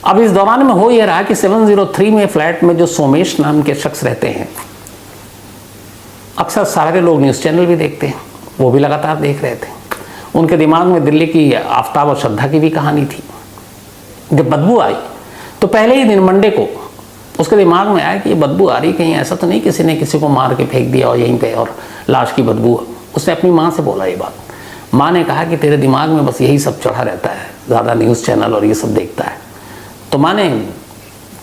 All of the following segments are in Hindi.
अब इस दौरान में हो यह रहा कि 703 में फ्लैट में जो सोमेश नाम के शख्स रहते हैं, अक्सर सारे लोग न्यूज़ चैनल भी देखते हैं, वो भी लगातार देख रहे थे। उनके दिमाग में दिल्ली की आफ्ताब और श्रद्धा की भी कहानी थी। जब बदबू आई तो पहले ही दिन मंडे को उसके दिमाग में आया कि ये बदबू आ रही, कहीं ऐसा तो नहीं किसी ने किसी को मार के फेंक दिया और यहीं पे और लाश की बदबू। उसने अपनी माँ से बोला ये बात। माँ ने कहा कि तेरे दिमाग में बस यही सब चढ़ा रहता है, ज़्यादा न्यूज़ चैनल और ये सब देखता है। तो माँ ने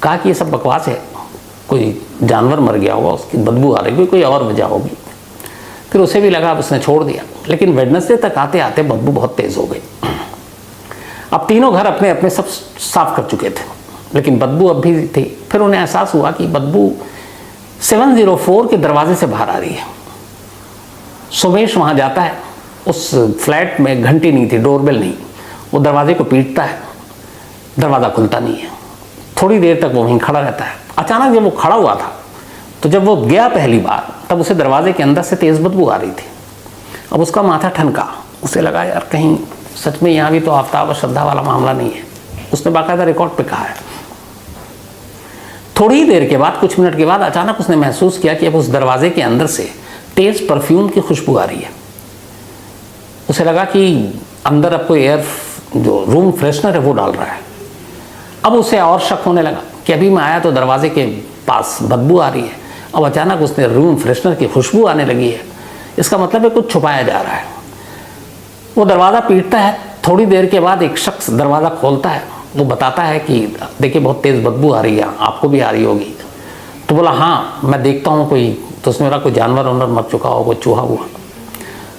कहा कि ये सब बकवास है, कोई जानवर मर गया होगा, उसकी बदबू आ रही, कोई और वजह होगी। फिर उसे भी लगा, उसने छोड़ दिया। लेकिन वेडनेसडे तक आते आते बदबू बहुत तेज़ हो गई। अब तीनों घर अपने अपने सब साफ कर चुके थे, लेकिन बदबू अब भी थी। फिर उन्हें एहसास हुआ कि बदबू 704 के दरवाजे से बाहर आ रही है। सोमेश वहाँ जाता है, उस फ्लैट में घंटी नहीं थी, डोरबेल नहीं। वो दरवाजे को पीटता है, दरवाज़ा खुलता नहीं है। थोड़ी देर तक वो वहीं खड़ा रहता है। अचानक जब वो खड़ा हुआ था तो जब वो गया पहली बार, तब उसे दरवाजे के अंदर से तेज़ बदबू आ रही थी। अब उसका माथा ठनका, उसे लगा यार कहीं सच में यहाँ भी तो आफ्ताब और श्रद्धा वाला मामला नहीं है। उसने बाकायदा रिकॉर्ड पे कहा है। थोड़ी ही देर के बाद, कुछ मिनट के बाद, अचानक उसने महसूस किया कि अब उस दरवाजे के अंदर से तेज़ परफ्यूम की खुशबू आ रही है। उसे लगा कि अंदर अब कोई एयर जो रूम फ्रेशनर है वो डाल रहा है। अब उसे और शक होने लगा कि अभी मैं आया तो दरवाजे के पास बदबू आ रही है, अब अचानक उसने रूम फ्रेशनर की खुशबू आने लगी है। इसका मतलब है कुछ छुपाया जा रहा है। वो दरवाज़ा पीटता है। थोड़ी देर के बाद एक शख्स दरवाज़ा खोलता है। वो बताता है कि देखिए बहुत तेज़ बदबू आ रही है, आपको भी आ रही होगी। तो बोला हाँ मैं देखता हूँ कोई, तो उसने बोला कोई जानवर वानवर मर चुका हो, कोई चूहा हुआ।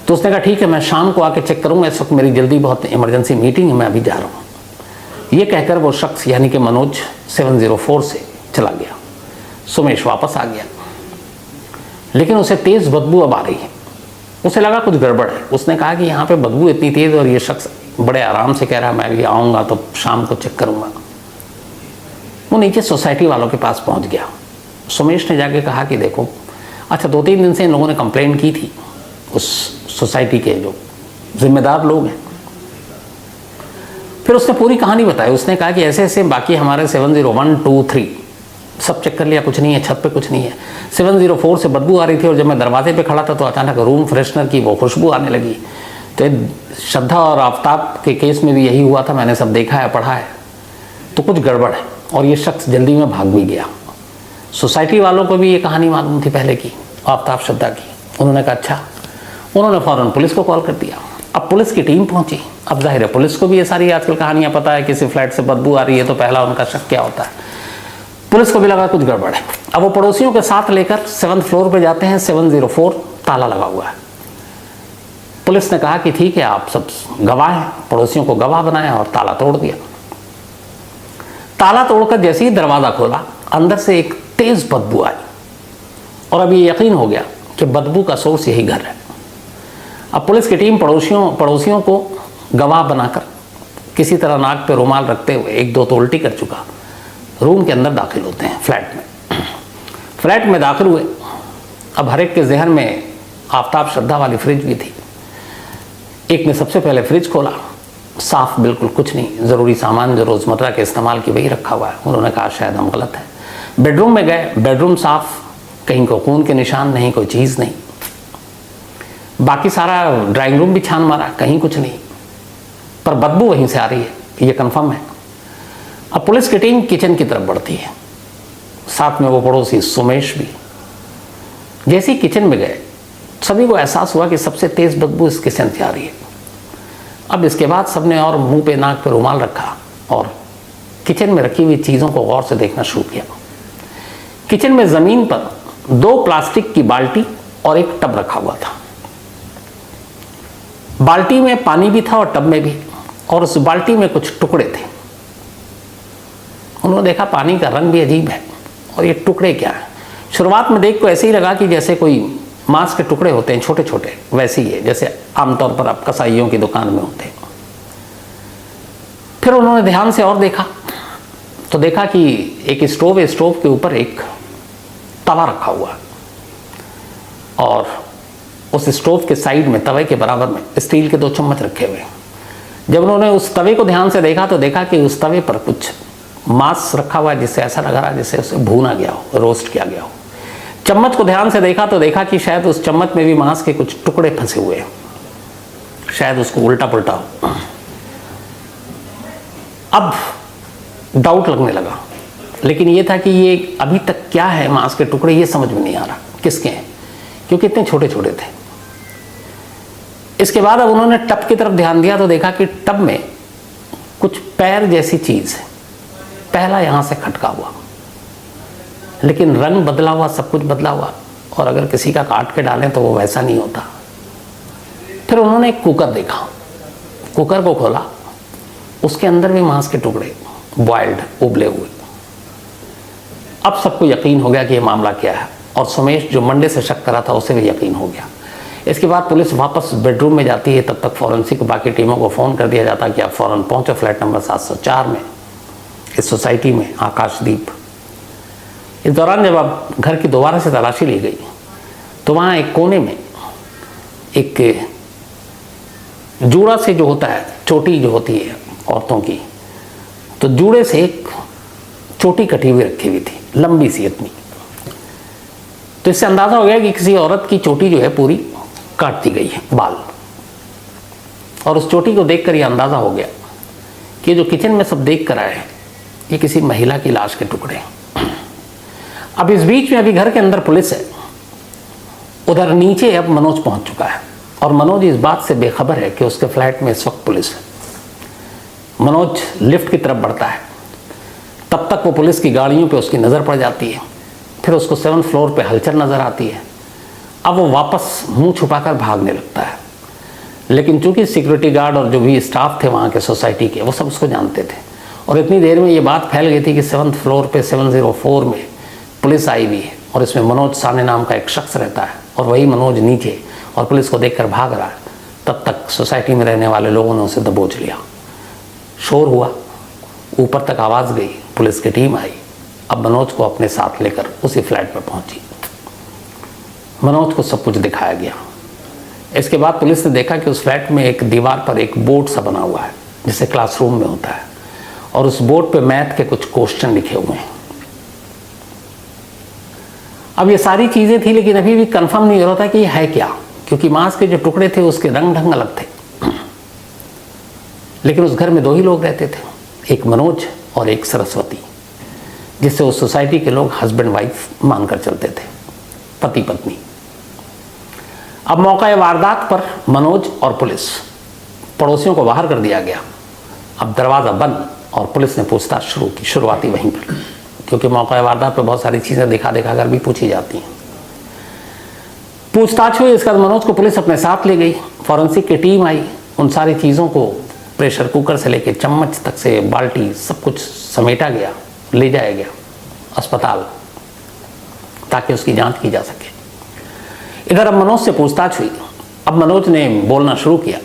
तो उसने कहा ठीक है मैं शाम को आके चेक करूँगा, इस वक्त मेरी जल्दी बहुत इमरजेंसी मीटिंग है, मैं अभी जा रहा हूँ। ये कहकर वो शख्स यानी कि मनोज 704 से चला गया। सोमेश वापस आ गया, लेकिन उसे तेज़ बदबू अब आ रही है। उसे लगा कुछ गड़बड़ है। उसने कहा कि यहाँ पे बदबू इतनी तेज़ और ये शख्स बड़े आराम से कह रहा है मैं भी आऊँगा तो शाम को चेक करूँगा। वो नीचे सोसाइटी वालों के पास पहुँच गया। सोमेश ने जाके कहा कि देखो, अच्छा 2-3 दिन से इन लोगों ने कंप्लेंट की थी, उस सोसाइटी के जो जिम्मेदार लोग हैं। फिर उसने पूरी कहानी बताई। उसने कहा कि ऐसे ऐसे बाकी हमारे 701, 2, 3 सब चेक कर लिया, कुछ नहीं है, छत पे कुछ नहीं है। 704 से बदबू आ रही थी और जब मैं दरवाजे पे खड़ा था तो अचानक रूम फ्रेशनर की वो खुशबू आने लगी। तो श्रद्धा और आफ्ताब के केस में भी यही हुआ था, मैंने सब देखा है, पढ़ा है, तो कुछ गड़बड़ है। और ये शख्स जल्दी में भाग भी गया। सोसाइटी वालों को भी ये कहानी मालूम थी पहले की, आफ्ताब श्रद्धा की। उन्होंने कहा अच्छा। उन्होंने फ़ौरन पुलिस को कॉल कर दिया। अब पुलिस की टीम पहुंची। अब जाहिर है पुलिस को भी ये सारी आजकल कहानियां पता है, किसी फ्लैट से बदबू आ रही है तो पहला उनका शक क्या होता है। पुलिस को भी लगा कुछ गड़बड़ है। अब वो पड़ोसियों के साथ लेकर 7th फ्लोर पे जाते हैं। 704 ताला लगा हुआ है। पुलिस ने कहा कि ठीक है आप सब गवाह हैं, पड़ोसियों को गवाह बनाया और ताला तोड़ दिया। ताला तोड़कर जैसे ही दरवाज़ा खोला, अंदर से एक तेज़ बदबू आई और अब ये यकीन हो गया कि बदबू का सोर्स यही घर है। अब पुलिस की टीम पड़ोसियों को गवाह बनाकर किसी तरह नाक पे रुमाल रखते हुए 1-2 तो उल्टी कर चुका, रूम के अंदर दाखिल होते हैं फ्लैट में दाखिल हुए। अब हर एक के जहन में आफ्ताब श्रद्धा वाली फ्रिज भी थी। एक ने सबसे पहले फ्रिज खोला, साफ बिल्कुल कुछ नहीं, ज़रूरी सामान जो रोज़मर्रा के इस्तेमाल की वही रखा हुआ है। उन्होंने कहा शायद हम गलत हैं। बेडरूम में गए, बेडरूम साफ, कहीं को खून के निशान नहीं, कोई चीज़ नहीं। बाकी सारा ड्राइंग रूम भी छान मारा, कहीं कुछ नहीं, पर बदबू वहीं से आ रही है, ये कंफर्म है। अब पुलिस की टीम किचन की तरफ बढ़ती है, साथ में वो पड़ोसी सोमेश भी। जैसे ही किचन में गए, सभी को एहसास हुआ कि सबसे तेज़ बदबू इस किचन से आ रही है। अब इसके बाद सबने और मुंह पे नाक पे रुमाल रखा और किचन में रखी हुई चीज़ों को गौर से देखना शुरू किया। किचन में ज़मीन पर 2 प्लास्टिक की बाल्टी और एक टब रखा हुआ था। बाल्टी में पानी भी था और टब में भी, और उस बाल्टी में कुछ टुकड़े थे। उन्होंने देखा पानी का रंग भी अजीब है और ये टुकड़े क्या हैं। शुरुआत में देख को ऐसे ही लगा कि जैसे कोई मांस के टुकड़े होते हैं छोटे छोटे, वैसे ही है जैसे आमतौर पर आप कसाईयों की दुकान में होते हैं। फिर उन्होंने ध्यान से और देखा तो देखा कि एक स्टोव है, स्टोव के ऊपर एक तवा रखा हुआ है और उस स्टोव के साइड में तवे के बराबर में स्टील के 2 चम्मच रखे हुए। जब उन्होंने उस तवे को ध्यान से देखा तो देखा कि उस तवे पर कुछ मांस रखा हुआ है जिससे ऐसा लग रहा है जैसे उसे भूना गया हो, रोस्ट किया गया हो। चम्मच को ध्यान से देखा तो देखा कि शायद उस चम्मच में भी मांस के कुछ टुकड़े फंसे हुए हैं, शायद उसको उल्टा पुल्टा हो। अब डाउट लगने लगा, लेकिन ये था कि ये अभी तक क्या है मांस के टुकड़े, ये समझ में नहीं आ रहा किसके हैं, क्योंकि इतने छोटे छोटे थे। इसके बाद अब उन्होंने टब की तरफ ध्यान दिया तो देखा कि टब में कुछ पैर जैसी चीज है, पहला यहां से खटका हुआ, लेकिन रंग बदला हुआ, सब कुछ बदला हुआ, और अगर किसी का काट के डालें तो वो वैसा नहीं होता। फिर उन्होंने एक कुकर देखा, कुकर को खोला, उसके अंदर भी मांस के टुकड़े बॉइल्ड, उबले हुए। अब सबको यकीन हो गया कि ये मामला क्या है, और सुमेश जो मंडे से शक करा था उसे भी यकीन हो गया। इसके बाद पुलिस वापस बेडरूम में जाती है, तब तक फॉरेंसिक बाकी टीमों को फ़ोन कर दिया जाता कि आप फ़ौरन पहुंचो फ्लैट नंबर 704 में, इस सोसाइटी में, आकाशदीप। इस दौरान जब अब घर की दोबारा से तलाशी ली गई तो वहाँ एक कोने में एक जूड़ा से जो होता है, चोटी जो होती है औरतों की, तो जूड़े से एक चोटी कटी हुई रखी हुई थी, लंबी सी इतनी। तो इससे अंदाजा हो गया कि किसी औरत की चोटी जो है पूरी काट दी गई है, बाल। और उस चोटी को देखकर यह अंदाजा हो गया कि जो किचन में सब देख कर आए हैं ये किसी महिला की लाश के टुकड़े हैं। अब इस बीच में अभी घर के अंदर पुलिस है, उधर नीचे अब मनोज पहुंच चुका है, और मनोज इस बात से बेखबर है कि उसके फ्लैट में इस वक्त पुलिस है। मनोज लिफ्ट की तरफ बढ़ता है, तब तक वो पुलिस की गाड़ियों पे उसकी नज़र पड़ जाती है। फिर उसको 7th फ्लोर पे हलचल नज़र आती है। अब वो वापस मुंह छुपाकर भागने लगता है, लेकिन चूंकि सिक्योरिटी गार्ड और जो भी स्टाफ थे वहाँ के सोसाइटी के, वो सब उसको जानते थे, और इतनी देर में ये बात फैल गई थी कि 7th फ्लोर पे 704 में पुलिस आई हुई है, और इसमें मनोज साने नाम का एक शख्स रहता है, और वही मनोज नीचे और पुलिस को देखकर भाग रहा है। तब तक सोसाइटी में रहने वाले लोगों ने उसे दबोच लिया, शोर हुआ, ऊपर तक आवाज़ गई, पुलिस की टीम आई। अब मनोज को अपने साथ लेकर उसी फ्लैट पर पहुंची। मनोज को सब कुछ दिखाया गया। इसके बाद पुलिस ने देखा कि उस फ्लैट में एक दीवार पर एक बोर्ड सा बना हुआ है, जैसे क्लासरूम में होता है, और उस बोर्ड पे मैथ के कुछ क्वेश्चन लिखे हुए हैं। अब ये सारी चीज़ें थी, लेकिन अभी भी कंफर्म नहीं हो रहा था कि ये है क्या, क्योंकि मांस के जो टुकड़े थे उसके रंग ढंग अलग थे। लेकिन उस घर में 2 ही लोग रहते थे, एक मनोज और एक सरस्वती, जिससे उस सोसाइटी के लोग हस्बैंड वाइफ मानकर चलते थे, पति पत्नी। अब मौका वारदात पर मनोज और पुलिस, पड़ोसियों को बाहर कर दिया गया। अब दरवाज़ा बंद और पुलिस ने पूछताछ शुरू की, शुरुआती वहीं पर, क्योंकि मौका वारदात पर बहुत सारी चीज़ें दिखा कर भी पूछी जाती हैं। पूछताछ हुई, इसके बाद मनोज को पुलिस अपने साथ ले गई, फॉरेंसिक की टीम आई, उन सारी चीज़ों को प्रेशर कुकर से लेकर चम्मच तक से बाल्टी सब कुछ समेटा गया, ले जाया गया अस्पताल ताकि उसकी जांच की जा सके। इधर अब मनोज से पूछताछ हुई। अब मनोज ने बोलना शुरू किया,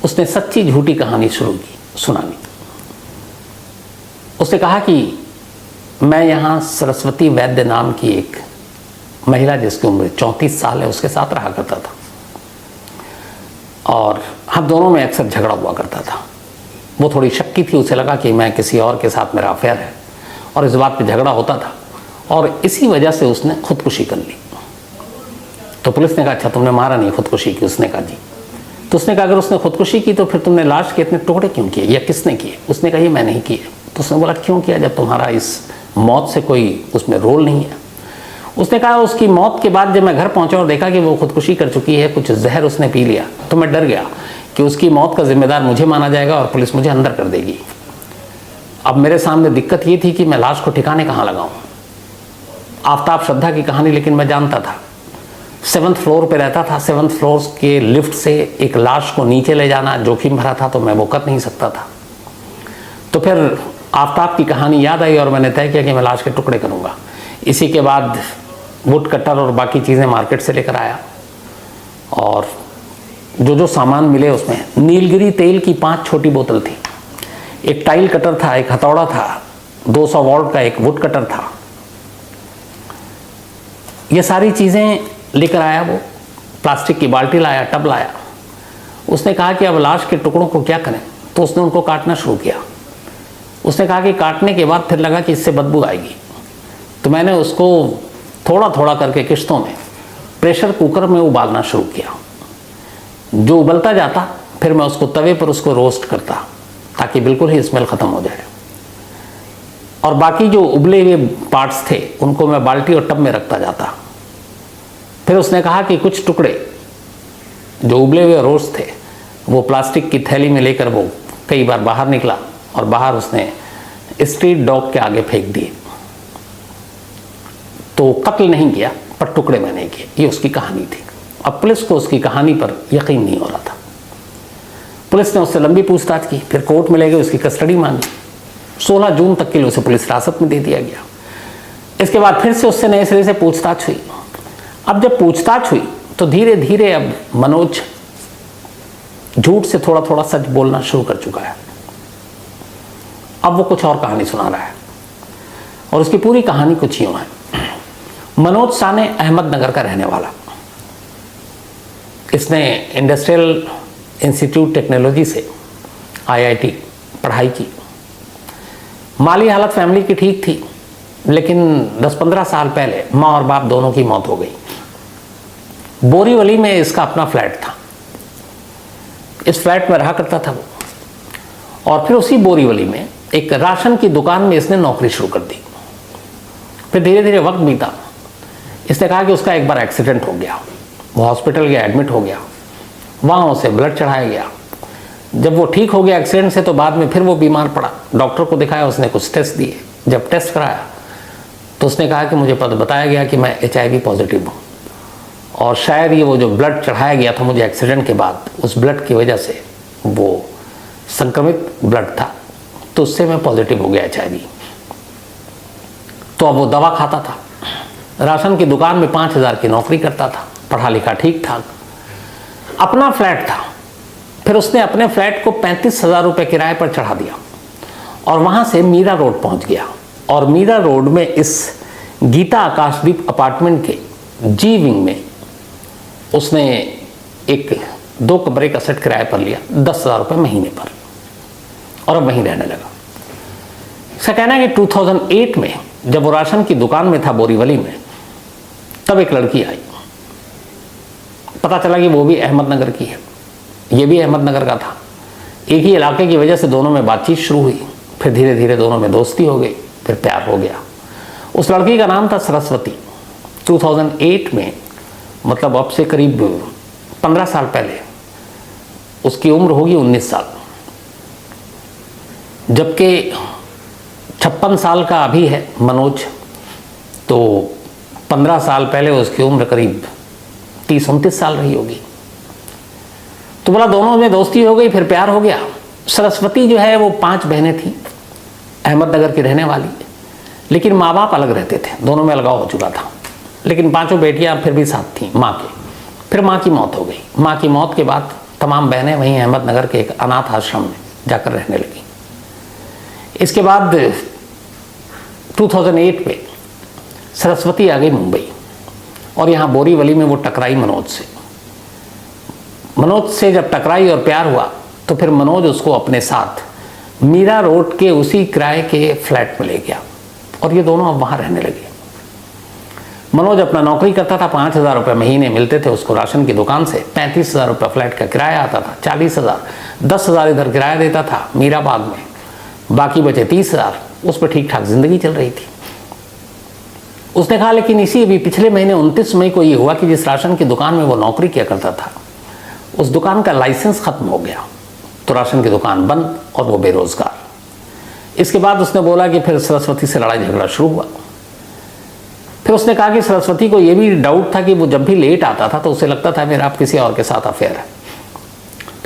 उसने सच्ची झूठी कहानी शुरू की सुनानी। उसने कहा कि मैं यहाँ सरस्वती वैद्य नाम की एक महिला जिसकी उम्र 34 साल है उसके साथ रहा करता था, और हम दोनों में अक्सर झगड़ा हुआ करता था। वो थोड़ी शक्की थी, उसे लगा कि मैं किसी और के साथ मेरा अफेयर है, और इस बात पे झगड़ा होता था, और इसी वजह से उसने खुदकुशी कर ली। तो पुलिस ने कहा अच्छा तुमने मारा नहीं, खुदकुशी की? उसने कहा जी। तो उसने कहा अगर उसने खुदकुशी की तो फिर तुमने लाश के इतने टुकड़े क्यों किए, या किसने किए? उसने कहा ये मैं नहीं किए। तो उसने बोला क्यों किया जब तुम्हारा इस मौत से कोई उसमें रोल नहीं है? उसने कहा उसकी मौत के बाद जब मैं घर पहुंचा और देखा कि वो खुदकुशी कर चुकी है, कुछ जहर उसने पी लिया, तो मैं डर गया कि उसकी मौत का जिम्मेदार मुझे माना जाएगा और पुलिस मुझे अंदर कर देगी। अब मेरे सामने दिक्कत ये थी कि मैं लाश को ठिकाने कहाँ लगाऊं। आफ्ताब श्रद्धा की कहानी लेकिन मैं जानता था, 7th फ्लोर पे रहता था, 7th फ्लोर के लिफ्ट से एक लाश को नीचे ले जाना जोखिम भरा था, तो मैं वो कर नहीं सकता था। तो फिर आफ्ताब की कहानी याद आई और मैंने तय किया कि मैं लाश के टुकड़े करूँगा। इसी के बाद वुड कटर और बाकी चीज़ें मार्केट से लेकर आया, और जो जो सामान मिले उसमें नीलगिरी तेल की 5 छोटी बोतल थी, एक टाइल कटर था, एक हथौड़ा था, 200 वॉल्ट का एक वुड कटर था। ये सारी चीज़ें लेकर आया वो, प्लास्टिक की बाल्टी लाया, टब लाया। उसने कहा कि अब लाश के टुकड़ों को क्या करें, तो उसने उनको काटना शुरू किया। उसने कहा कि काटने के बाद फिर लगा कि इससे बदबू आएगी, तो मैंने उसको थोड़ा थोड़ा करके किश्तों में प्रेशर कुकर में उबालना शुरू किया। जो उबलता जाता फिर मैं उसको तवे पर उसको रोस्ट करता ताकि बिल्कुल ही स्मेल ख़त्म हो जाए, और बाकी जो उबले हुए पार्ट्स थे उनको मैं बाल्टी और टब में रखता जाता। फिर उसने कहा कि कुछ टुकड़े जो उबले हुए रोस्ट थे वो प्लास्टिक की थैली में लेकर वो कई बार बाहर निकला और बाहर उसने स्ट्रीट डॉग के आगे फेंक दिए। तो कत्ल नहीं किया पर टुकड़े मैंने किए, ये उसकी कहानी थी। अब पुलिस को उसकी कहानी पर यकीन नहीं हो रहा था। पुलिस ने उससे लंबी पूछताछ की, फिर कोर्ट में ले गए, उसकी कस्टडी मांगी। 16 जून तक के लिए उसे पुलिस हिरासत में दे दिया गया। इसके बाद फिर से उससे नए सिरे से पूछताछ हुई। अब जब पूछताछ हुई तो धीरे धीरे अब मनोज झूठ से थोड़ा थोड़ा सच बोलना शुरू कर चुका है। अब वो कुछ और कहानी सुना रहा है और उसकी पूरी कहानी कुछ यूं है। मनोज साने अहमदनगर का रहने वाला, इसने इंडस्ट्रियल इंस्टीट्यूट टेक्नोलॉजी से IIT पढ़ाई की। माली हालत फैमिली की ठीक थी, लेकिन 10-15 साल पहले माँ और बाप दोनों की मौत हो गई। बोरीवली में इसका अपना फ्लैट था, इस फ्लैट में रहा करता था वो। और फिर उसी बोरीवली में एक राशन की दुकान में इसने नौकरी शुरू कर दी। फिर धीरे धीरे वक्त बीता। इसने कहा कि उसका एक बार एक्सीडेंट हो गया, वो हॉस्पिटल गया, एडमिट हो गया, वहाँ उसे ब्लड चढ़ाया गया। जब वो ठीक हो गया एक्सीडेंट से तो बाद में फिर वो बीमार पड़ा। डॉक्टर को दिखाया, उसने कुछ टेस्ट दिए। जब टेस्ट कराया तो उसने कहा कि मुझे बताया गया कि मैं HIV पॉजिटिव हूँ, और शायद ये वो जो ब्लड चढ़ाया गया था मुझे एक्सीडेंट के बाद, उस ब्लड की वजह से वो संक्रमित ब्लड था, तो उससे मैं पॉजिटिव हो गया HIV। तो अब वो दवा खाता था, राशन की दुकान में 5,000 की नौकरी करता था, पढ़ा लिखा ठीक ठाक, अपना फ्लैट था। फिर उसने अपने फ्लैट को 35,000 रुपये किराए पर चढ़ा दिया और वहाँ से मीरा रोड पहुँच गया। और मीरा रोड में इस गीता आकाशदीप अपार्टमेंट के G विंग में उसने एक 2 कमरे का सेट किराए पर लिया 10,000 रुपये महीने पर, और अब वहीं रहने लगा। इसका कहना है कि 2008 में जब वो राशन की दुकान में था बोरीवली में, तब एक लड़की आई। पता चला कि वो भी अहमदनगर की है, ये भी अहमदनगर का था। एक ही इलाके की वजह से दोनों में बातचीत शुरू हुई, फिर धीरे धीरे दोनों में दोस्ती हो गई, फिर प्यार हो गया। उस लड़की का नाम था सरस्वती। 2008 में, मतलब अब से करीब 15 साल पहले, उसकी उम्र होगी 19 साल, जबकि 56 साल का अभी है मनोज। तो 15 साल पहले उसकी उम्र करीब 30-29 साल रही होगी। तो बोला दोनों में दोस्ती हो गई, फिर प्यार हो गया। सरस्वती जो है वो 5 बहनें थीं, अहमदनगर की रहने वाली, लेकिन माँ बाप अलग रहते थे, दोनों में अलगाव हो चुका था। लेकिन 5 बेटियां फिर भी साथ थीं माँ के। फिर माँ की मौत हो गई। माँ की मौत के बाद तमाम बहनें वहीं अहमदनगर के एक अनाथ आश्रम में जाकर रहने लगी। इसके बाद 2008 में सरस्वती आ गई मुंबई, और यहाँ बोरीवली में वो टकराई मनोज से। मनोज से जब टकराई और प्यार हुआ तो फिर मनोज उसको अपने साथ मीरा रोड के उसी किराए के फ्लैट में ले गया, और ये दोनों अब वहाँ रहने लगे। मनोज अपना नौकरी करता था, 5,000 रुपये महीने मिलते थे उसको राशन की दुकान से। 35,000 रुपये फ्लैट का किराया आता था, 40,000, 10,000 इधर किराया देता था मीराबाग में, बाकी बचे 30,000। उस पर ठीक ठाक जिंदगी चल रही थी। उसने कहा लेकिन इसी अभी पिछले महीने 29 मई को ये हुआ कि जिस राशन की दुकान में वो नौकरी किया करता था, उस दुकान का लाइसेंस खत्म हो गया, तो राशन की दुकान बंद और वो बेरोजगार। इसके बाद उसने बोला कि फिर सरस्वती से लड़ाई झगड़ा शुरू हुआ। फिर उसने कहा कि सरस्वती को ये भी डाउट था कि वो जब भी लेट आता था तो उसे लगता था मेरा आप किसी और के साथ अफेयर है।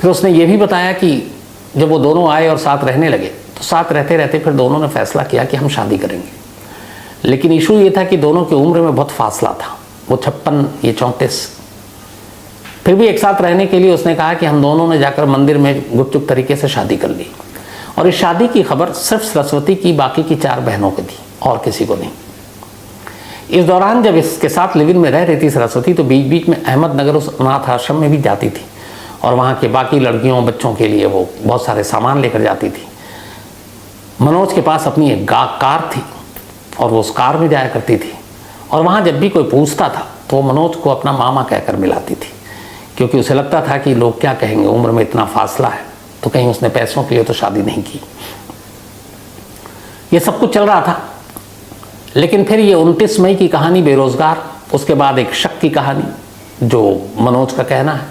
फिर उसने ये भी बताया कि जब वो दोनों आए और साथ रहने लगे तो साथ रहते रहते फिर दोनों ने फैसला किया कि हम शादी करेंगे। लेकिन इशू ये था कि दोनों की उम्र में बहुत फासला था, वो 56, ये 34। फिर भी एक साथ रहने के लिए उसने कहा कि हम दोनों ने जाकर मंदिर में गुपचुप तरीके से शादी कर ली, और इस शादी की खबर सिर्फ सरस्वती की, बाकी की 4 बहनों को थी और किसी को नहीं। इस दौरान जब इसके साथ लिव इन में रह रही थी सरस्वती, तो बीच बीच में अहमदनगर उस अनाथ आश्रम में भी जाती थी, और वहाँ के बाकी लड़कियों बच्चों के लिए वो बहुत सारे सामान लेकर जाती थी। मनोज के पास अपनी एक कार थी और वो उस कार में जाया करती थी, और वहाँ जब भी कोई पूछता था तो वो मनोज को अपना मामा कहकर मिलाती थी, क्योंकि उसे लगता था कि लोग क्या कहेंगे, उम्र में इतना फासला है, तो कहीं उसने पैसों के लिए तो शादी नहीं की। ये सब कुछ चल रहा था, लेकिन फिर ये 29 मई की कहानी बेरोजगार, उसके बाद एक शक की कहानी जो मनोज का कहना है,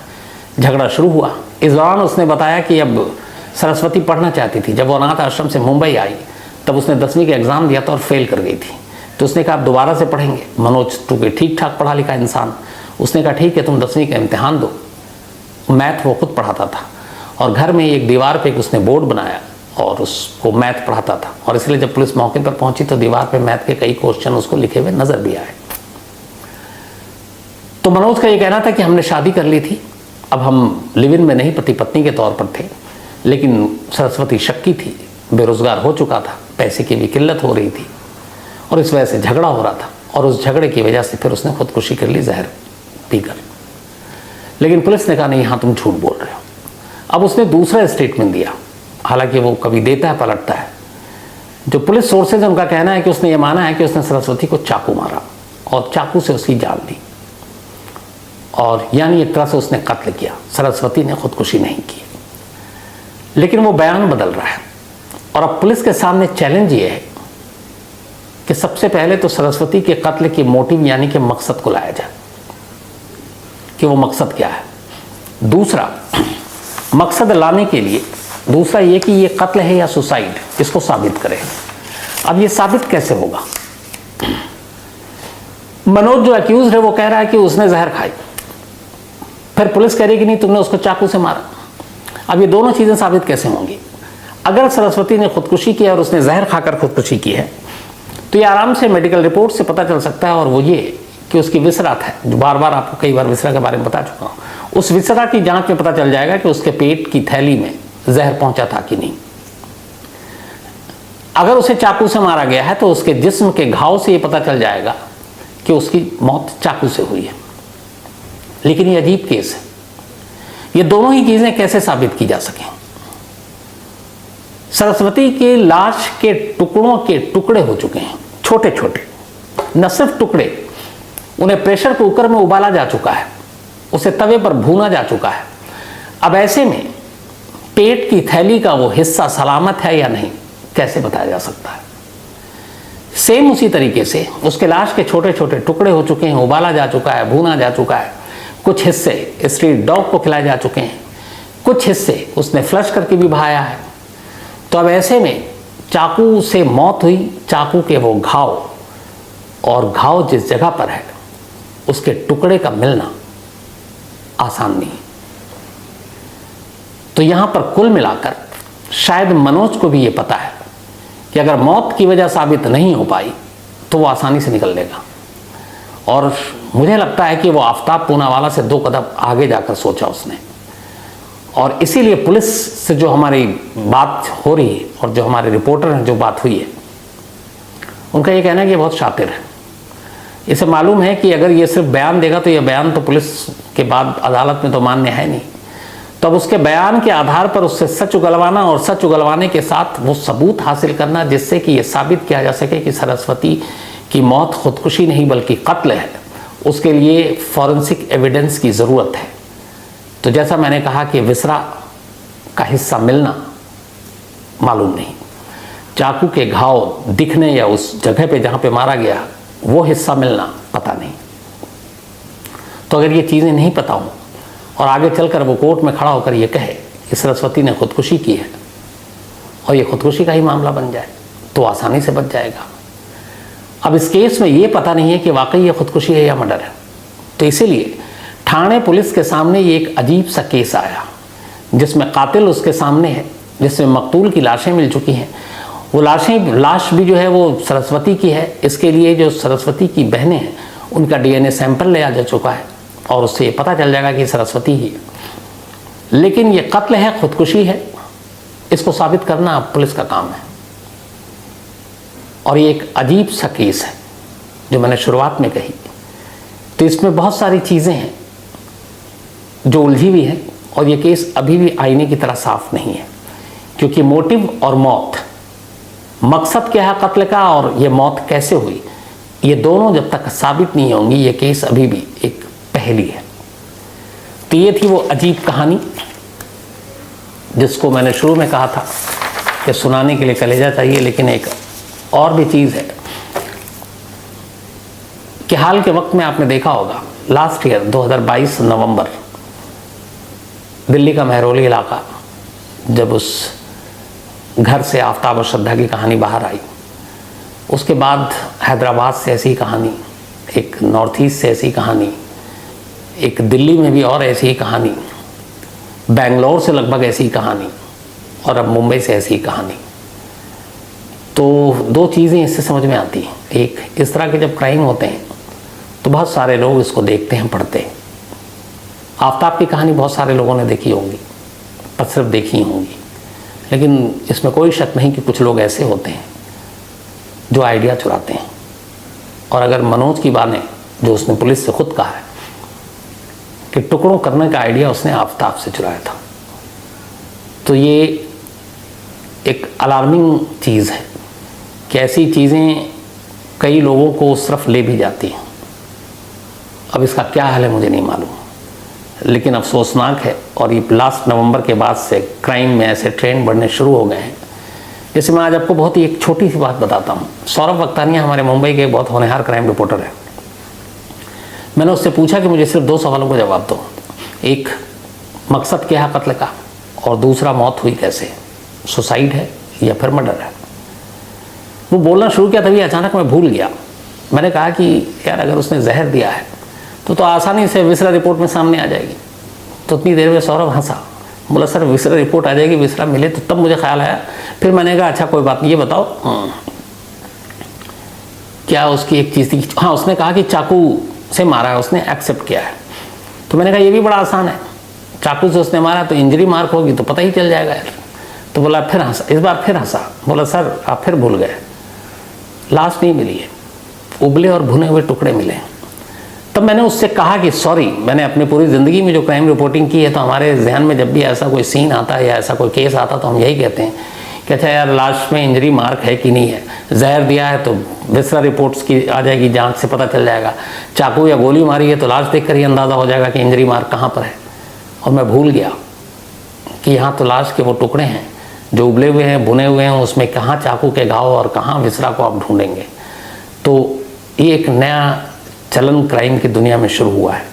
झगड़ा शुरू हुआ। इस दौरान उसने बताया कि अब सरस्वती पढ़ना चाहती थी। जब वो अनाथ आश्रम से मुंबई आई तब उसने 10वीं का एग्ज़ाम दिया था और फेल कर गई थी, तो उसने कहा आप दोबारा से पढ़ेंगे। मनोज चूँकि ठीक ठाक पढ़ा लिखा इंसान, उसने कहा ठीक है तुम 10वीं का इम्तिहान दो। मैथ वो खुद पढ़ाता था और घर में एक दीवार पे उसने बोर्ड बनाया और उसको मैथ पढ़ाता था, और इसलिए जब पुलिस मौके पर पहुंची तो दीवार पे मैथ के कई क्वेश्चन उसको लिखे हुए नजर भी आए। तो मनोज का ये कहना था कि हमने शादी कर ली थी, अब हम लिव इन में नहीं पति पत्नी के तौर पर थे, लेकिन सरस्वती शक्की थी, बेरोजगार हो चुका था, पैसे की भी किल्लत हो रही थी और इस वजह से झगड़ा हो रहा था, और उस झगड़े की वजह से फिर उसने खुदकुशी कर ली जहर पीकर। लेकिन पुलिस ने कहा नहीं, हाँ तुम झूठ बोल रहे हो। अब उसने दूसरा स्टेटमेंट दिया, हालांकि वो कभी देता है पलटता है। जो पुलिस सोर्सेज उनका कहना है कि उसने ये माना है कि उसने सरस्वती को चाकू मारा और चाकू से उसकी जान दी, और यानी एक तरह से उसने कत्ल किया, सरस्वती ने खुदकुशी नहीं की। लेकिन वो बयान बदल रहा है, और अब पुलिस के सामने चैलेंज ये है कि सबसे पहले तो सरस्वती के कत्ल की मोटिव यानी कि मकसद को लाया जाए कि वो मकसद क्या है। दूसरा, मकसद लाने के लिए दूसरा ये कि ये कत्ल है या सुसाइड, इसको साबित करें। अब ये साबित कैसे होगा? मनोज जो अक्यूज है वो कह रहा है कि उसने जहर खाई, फिर पुलिस कह रही कि नहीं तुमने उसको चाकू से मारा। अब ये दोनों चीजें साबित कैसे होंगी? अगर सरस्वती ने खुदकुशी की और उसने जहर खाकर खुदकुशी की है तो ये आराम से मेडिकल रिपोर्ट से पता चल सकता है, और वो ये कि उसकी विसरा था, जो बार बार आपको कई बार विसरा के बारे में बता चुका हूँ। उस विसरा की जांच में पता चल जाएगा कि उसके पेट की थैली में जहर पहुंचा था कि नहीं। अगर उसे चाकू से मारा गया है तो उसके जिस्म के घाव से ये पता चल जाएगा कि उसकी मौत चाकू से हुई है। लेकिन ये अजीब केस है, ये दोनों ही चीजें कैसे साबित की जा सकें? सरस्वती के लाश के टुकड़ों के टुकड़े हो चुके हैं, छोटे छोटे, न सिर्फ टुकड़े, उन्हें प्रेशर कुकर में उबाला जा चुका है, उसे तवे पर भूना जा चुका है। अब ऐसे में पेट की थैली का वो हिस्सा सलामत है या नहीं कैसे बताया जा सकता है? सेम उसी तरीके से उसके लाश के छोटे छोटे टुकड़े हो चुके हैं, उबाला जा चुका है, भूना जा चुका है, कुछ हिस्से स्ट्रीट डॉग को खिलाए जा चुके हैं, कुछ हिस्से उसने फ्लश करके भी बहाया है। तो अब ऐसे में चाकू से मौत हुई, चाकू के वो घाव, और घाव जिस जगह पर है उसके टुकड़े का मिलना आसान नहीं। तो यहां पर कुल मिलाकर शायद मनोज को भी ये पता है कि अगर मौत की वजह साबित नहीं हो पाई तो वो आसानी से निकल लेगा, और मुझे लगता है कि वो आफ्ताब पूनावाला से 2 कदम आगे जाकर सोचा उसने। और इसीलिए पुलिस से जो हमारी बात हो रही है और जो हमारे रिपोर्टर हैं जो बात हुई है, उनका ये कहना है कि ये बहुत शातिर है। इसे मालूम है कि अगर ये सिर्फ बयान देगा तो ये बयान तो पुलिस के बाद अदालत में तो मान्य है नहीं, तब उसके बयान के आधार पर उससे सच उगलवाना और सच उगलवाने के साथ वो सबूत हासिल करना जिससे कि ये साबित किया जा सके कि सरस्वती की मौत खुदकुशी नहीं बल्कि कत्ल है, उसके लिए फॉरेंसिक एविडेंस की ज़रूरत है। तो जैसा मैंने कहा कि विसरा का हिस्सा मिलना मालूम नहीं, चाकू के घाव दिखने या उस जगह पे जहाँ पे मारा गया वो हिस्सा मिलना पता नहीं। तो अगर ये चीज़ें नहीं पता हों और आगे चलकर वो कोर्ट में खड़ा होकर ये कहे कि सरस्वती ने खुदकुशी की है और ये खुदकुशी का ही मामला बन जाए तो आसानी से बच जाएगा। अब इस केस में ये पता नहीं है कि वाकई ये खुदकुशी है या मर्डर है, तो इसीलिए ठाणे पुलिस के सामने ये एक अजीब सा केस आया जिसमें कातिल उसके सामने है, जिसमें मकतूल की लाशें मिल चुकी हैं। वो लाश भी जो है वो सरस्वती की है। इसके लिए जो सरस्वती की बहनें हैं उनका DNA सैंपल लिया जा चुका है और उससे ये पता चल जाएगा कि सरस्वती ही है। लेकिन ये कत्ल है, खुदकुशी है, इसको साबित करना पुलिस का काम है। और ये एक अजीब सा केस है जो मैंने शुरुआत में कही। तो इसमें बहुत सारी चीज़ें हैं जो उलझी हुई हैं और ये केस अभी भी आईने की तरह साफ नहीं है, क्योंकि मोटिव और मौत मकसद क्या है कत्ल का और ये मौत कैसे हुई, ये दोनों जब तक साबित नहीं होंगी ये केस अभी भी एक पहेली है। तो ये थी वो अजीब कहानी जिसको मैंने शुरू में कहा था कि सुनाने के लिए कलेजा चाहिए, लेकिन एक और भी चीज़ है कि हाल के वक्त में आपने देखा होगा लास्ट ईयर 2022 नवंबर दिल्ली का महरौली इलाका, जब उस घर से आफ्ताब और श्रद्धा की कहानी बाहर आई, उसके बाद हैदराबाद से ऐसी कहानी, एक नॉर्थ ईस्ट से ऐसी कहानी, एक दिल्ली में भी और ऐसी ही कहानी, बेंगलोर से लगभग ऐसी कहानी और अब मुंबई से ऐसी कहानी। तो दो चीज़ें इससे समझ में आती हैं। एक, इस तरह के जब क्राइम होते हैं तो बहुत सारे लोग इसको देखते हैं, पढ़ते हैं। आफ्ताब की कहानी बहुत सारे लोगों ने देखी होंगी, पर सिर्फ देखी होंगी, लेकिन इसमें कोई शक नहीं कि कुछ लोग ऐसे होते हैं जो आइडिया चुराते हैं। और अगर मनोज की बात है जो उसने पुलिस से खुद कहा है कि टुकड़ों करने का आइडिया उसने आफ्ताब से चुराया था, तो ये एक अलार्मिंग चीज़ है कि ऐसी चीज़ें कई लोगों को उस तरफ ले भी जाती हैं। अब इसका क्या हाल है मुझे नहीं मालूम, लेकिन अफसोसनाक है। और ये लास्ट नवंबर के बाद से क्राइम में ऐसे ट्रेंड बढ़ने शुरू हो गए हैं। जैसे मैं आज आपको बहुत ही एक छोटी सी बात बताता हूँ। सौरभ वक्तानिया हमारे मुंबई के बहुत होनहार क्राइम रिपोर्टर है। मैंने उससे पूछा कि मुझे सिर्फ दो सवालों का जवाब दो, एक मकसद क्या है कत्ल का, और दूसरा मौत हुई कैसे, सुसाइड है या फिर मर्डर है। वो बोलना शुरू किया, तभी अचानक मैं भूल गया। मैंने कहा कि यार अगर उसने जहर दिया है तो आसानी से विसरा रिपोर्ट में सामने आ जाएगी। तो उतनी देर में सौरभ हंसा, बोला सर विसरा रिपोर्ट आ जाएगी, विसरा मिले। तो तब मुझे ख्याल आया, फिर मैंने कहा अच्छा कोई बात नहीं, ये बताओ क्या उसकी एक चीज़ थी। हाँ, उसने कहा कि चाकू से मारा है, उसने एक्सेप्ट किया है। तो मैंने कहा ये भी बड़ा आसान है, चाकू से उसने मारा तो इंजरी मार्क होगी तो पता ही चल जाएगा यार। तो बोला, फिर हंसा, इस बार फिर हंसा, बोला सर आप फिर भूल गए, लाश नहीं मिली है, उबले और भुने हुए टुकड़े मिले। तब मैंने उससे कहा कि सॉरी, मैंने अपनी पूरी ज़िंदगी में जो क्राइम रिपोर्टिंग की है तो हमारे जहन में जब भी ऐसा कोई सीन आता है या ऐसा कोई केस आता तो हम यही कहते हैं कि अच्छा यार लाश में इंजरी मार्क है कि नहीं है। जहर दिया है तो विसरा रिपोर्ट्स की आ जाएगी, जांच से पता चल जाएगा। चाकू या गोली मारी है तो लाश देख कर ही अंदाज़ा हो जाएगा कि इंजरी मार्क कहाँ पर है। और मैं भूल गया कि यहाँ तो लाश के वो टुकड़े हैं जो उबले हुए हैं, भुने हुए हैं, उसमें कहाँ चाकू के घाव और कहाँ विसरा को आप ढूंढेंगे। तो ये एक नया चलन क्राइम की दुनिया में शुरू हुआ है,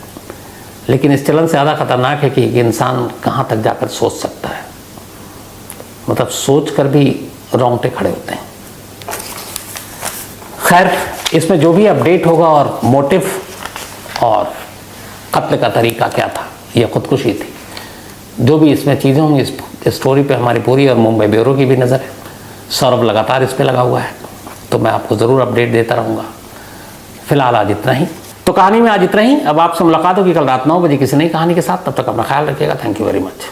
लेकिन इस चलन से ज़्यादा खतरनाक है कि इंसान कहाँ तक जाकर सोच सकता है। मतलब सोच कर भी रोंगटे खड़े होते हैं। खैर, इसमें जो भी अपडेट होगा और मोटिव और कत्ल का तरीका क्या था, यह खुदकुशी थी, जो भी इसमें चीज़ें होंगी, इस स्टोरी पे हमारी पूरी और मुंबई ब्यूरो की भी नज़र है। सौरभ लगातार इस पे लगा हुआ है, तो मैं आपको ज़रूर अपडेट देता रहूँगा। फिलहाल आज इतना ही, तो कहानी में आज इतना ही। अब आपसे मुलाकात होगी कल रात 9 बजे किसी नई कहानी के साथ। तब तक अपना ख्याल रखिएगा। Thank you very much.